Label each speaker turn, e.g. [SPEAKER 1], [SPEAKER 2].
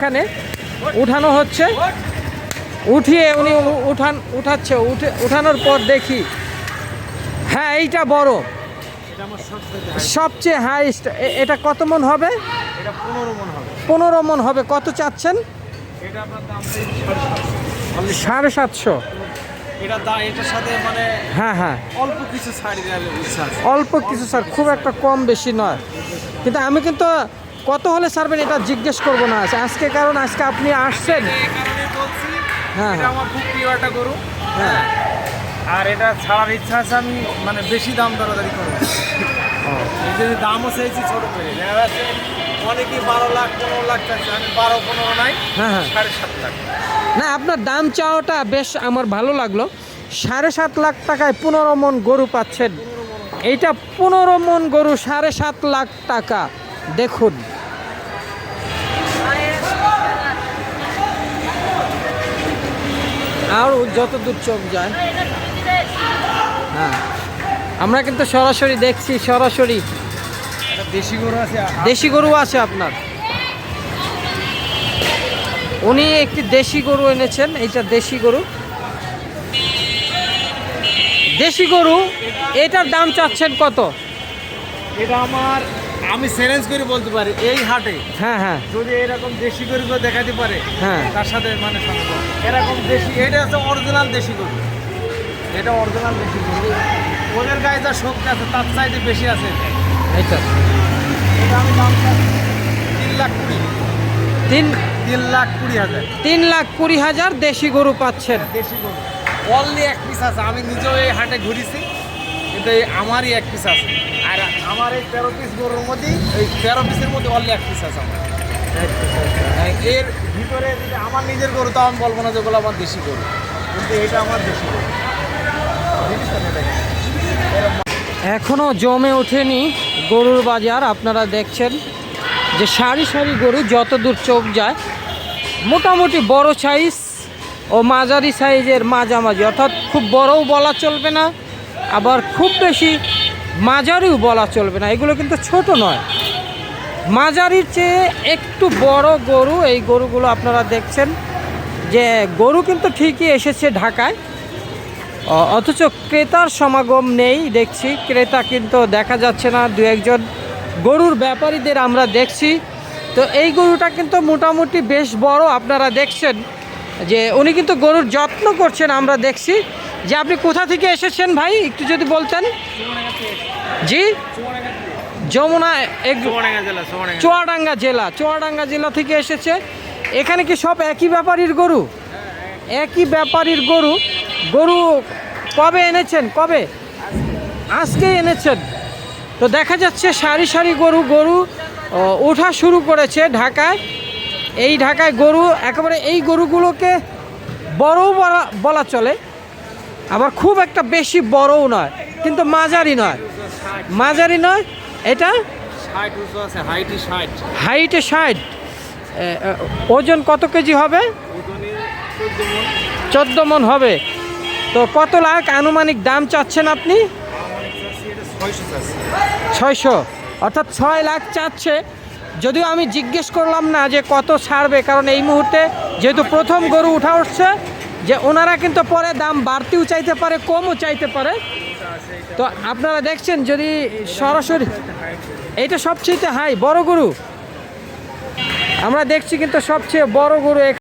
[SPEAKER 1] এখানে উঠানো হচ্ছে, উঠিয়ে উনি উঠাচ্ছে, উঠানোর পর দেখি, হ্যাঁ এইটা বড়, সবচেয়ে হাইস্ট। এটা কত মন হবে? 15 মন হবে। কত চাচ্ছেন? 750। হ্যাঁ হ্যাঁ, অল্প কিছু স্যার, খুব একটা কম বেশি নয়। কিন্তু আমি কিন্তু কত হলে ছাড়বেন এটা জিজ্ঞেস করবো না আজকে, কারণ আজকে আপনি আসছেন। হ্যাঁ
[SPEAKER 2] আমার খুব প্রিয় একটা গরু,
[SPEAKER 1] হ্যাঁ,
[SPEAKER 2] আর এটা ছাড়ার ইচ্ছা আছে। আমি মানে বেশি দাম দরাদারি করবো, এই যে দামও চাইছি ছোট করে। দেখা যাচ্ছে অনেকেই 12 লাখ 15 লাখ চাইছে, আমি 12-15 নাই,
[SPEAKER 1] হ্যাঁ হ্যাঁ,
[SPEAKER 2] 7.5 লাখ।
[SPEAKER 1] না আপনার দাম চাওয়াটা বেশ আমার ভালো লাগলো। 7.5 লাখ টাকায় 15 মন গরু পাচ্ছেন। এইটা 15 মন গরু 7.5 লাখ টাকা। দেখুন, আর যত দূর চোখ যায়। হ্যাঁ, আমরা কিন্তু সরাসরি দেখছি, সরাসরি
[SPEAKER 2] দেশি গরু আছে,
[SPEAKER 1] দেশি গরু আছে আপনার। উনি একটি দেশি গরু এনেছেন, এইটা দেশি গরু। দেশি গরু এটার দাম চাচ্ছেন কত?
[SPEAKER 2] এটা আমি চ্যালেঞ্জ করে বলতে পারি, এই হাটে
[SPEAKER 1] হ্যাঁ হ্যাঁ
[SPEAKER 2] যদি এরকম দেশি গরু দেখাতে পারে,
[SPEAKER 1] হ্যাঁ,
[SPEAKER 2] তার সাথে মানে সম্ভব। এরকম দেশি, এটা হচ্ছে অরিজিনাল দেশি গরু, এটা অরিজিনাল দেশি গরু। ওদের গায়ে যা শক্তি আছে তার চাইতে বেশি আছে।
[SPEAKER 1] এইটা
[SPEAKER 2] এটা আমি দাম চাচ্ছি 3,20,000। 3,20,000।
[SPEAKER 1] 3,20,000 দেশি গরু পাচ্ছেন।
[SPEAKER 2] দেশি গরু অনলি এক পিস আছে। আমি নিজেও এই হাটে ঘুরেছি, কিন্তু আমারই এক পিস আছে। আর আমার এই 13 পিস গরুর মধ্যেই, এই 13 পিসের মধ্যে অনলি এক পিস আছে আমার। এর ভিতরে যদি আমার নিজের গরু, তো আমি বলবো না যেগুলো আমার দেশি গরু, কিন্তু এটা আমার দেশি গরু।
[SPEAKER 1] এখনো জমে ওঠেনি গরুর বাজার। আপনারা দেখছেন যে সারি সারি গরু যত দূর চোখ যায়, মোটামুটি বড় সাইজ ও মাঝারি সাইজের মাঝামাঝি, অর্থাৎ খুব বড়ও বলা চলবে না, আবার খুব বেশি মাঝারিও বলা চলবে না। এগুলো কিন্তু ছোট নয়, মাঝারির চেয়ে একটু বড় গরু। এই গরুগুলো আপনারা দেখছেন যে গরু কিন্তু ঠিকই এসেছে ঢাকায়, অথচ ক্রেতার সমাগম নেই। দেখছি ক্রেতা কিন্তু দেখা যাচ্ছে না, দু একজন গরুর ব্যাপারীদের আমরা দেখছি। তো এই গরুটা কিন্তু মোটামুটি বেশ বড়। আপনারা দেখছেন যে উনি কিন্তু গরুর যত্ন করছেন। আমরা দেখছি যে আপনি কোথা থেকে এসেছেন ভাই, একটু যদি বলতেন। জি, চুয়াডাঙ্গা জেলা থেকে এসেছে। এখানে কি সব একই ব্যাপারীর গরু? একই ব্যাপারীর গরু। গরু কবে এনেছেন? কবে? আজকে এনেছেন। তো দেখা যাচ্ছে সারি সারি গরু ওঠা শুরু করেছে ঢাকায়। এই ঢাকায় গরু একেবারে, এই গরুগুলোকে বড়ও বলা চলে, আবার খুব একটা বেশি বড়ও নয়, কিন্তু মাঝারি নয়। এটা হাইটে 60। ওজন কত কেজি হবে? 14 মন হবে। তো কত লাখ আনুমানিক দাম চাচ্ছেন আপনি? 600, অর্থাৎ 6 লাখ চাচ্ছে। যদিও আমি জিজ্ঞেস করলাম না যে কত ছাড়বে, কারণ এই মুহূর্তে যেহেতু প্রথম গরু উঠা উঠছে, যে ওনারা কিন্তু পরে দাম বাড়তিও চাইতে পারে, কমও চাইতে পারে। তো আপনারা দেখছেন যদি সরাসরি, এইটা সবচেয়ে হাই বড় গরু আমরা দেখছি, কিন্তু সবচেয়ে বড় গরু